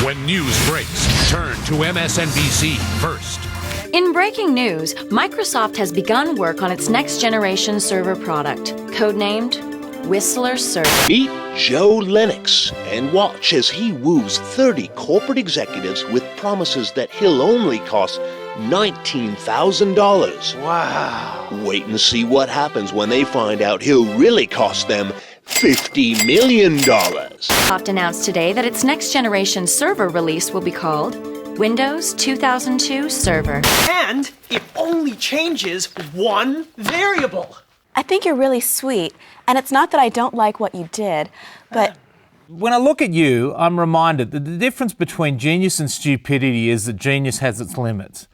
When news breaks, turn to MSNBC first. In breaking news, Microsoft has begun work on its next-generation server product, codenamed Whistler Server. Meet Joe Lennox and watch as he woos 30 corporate executives with promises that he'll only cost $19,000. Wow. Wait and see what happens when they find out he'll really cost them $50 million. Microsoft announced today that its next-generation server release will be called Windows 2002 Server. And it only changes one variable. I think you're really sweet, and it's not that I don't like what you did, but... When I look at you, I'm reminded that the difference between genius and stupidity is that genius has its limits.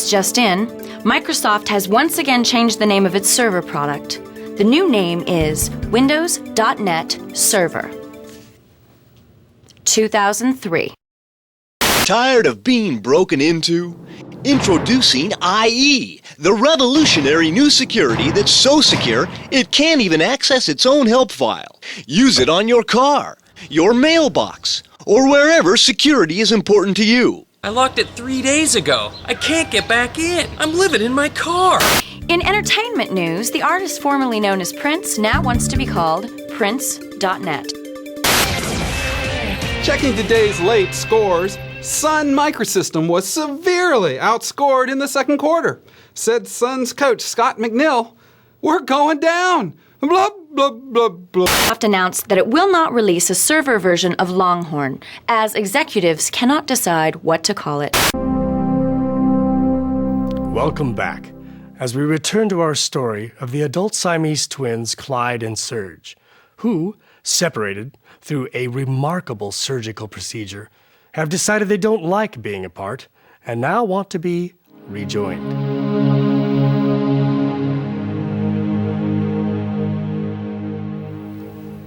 Just in, Microsoft has once again changed the name of its server product. The new name is Windows.net Server 2003. Tired of being broken into? Introducing IE, the revolutionary new security that's so secure it can't even access its own help file. Use it on your car, your mailbox, or wherever security is important to you. I locked it 3 days ago. I can't get back in. I'm living in my car. In entertainment news, the artist formerly known as Prince now wants to be called Prince.net. Checking today's late scores, Sun Microsystem was severely outscored in the second quarter. Said Sun's coach, Scott McNeil, "We're going down. Blub, blub, blub, blub." Microsoft announced that it will not release a server version of Longhorn, as executives cannot decide what to call it. Welcome back, as we return to our story of the adult Siamese twins Clyde and Serge, who, separated through a remarkable surgical procedure, have decided they don't like being apart and now want to be rejoined.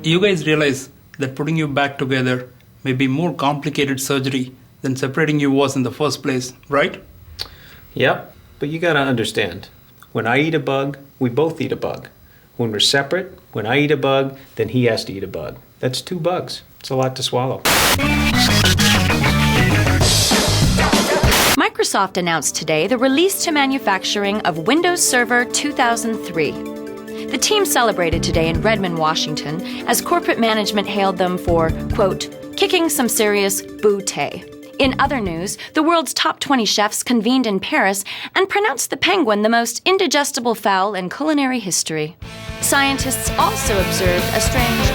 You guys realize that putting you back together may be more complicated surgery than separating you was in the first place, right? Yep, but you gotta understand, when I eat a bug, we both eat a bug. When we're separate, when I eat a bug, then he has to eat a bug. That's 2 bugs. It's a lot to swallow. Microsoft announced today the release to manufacturing of Windows Server 2003. The team celebrated today in Redmond, Washington, as corporate management hailed them for, quote, kicking some serious booty. In other news, the world's top 20 chefs convened in Paris and pronounced the penguin the most indigestible fowl in culinary history. Scientists also observed a strange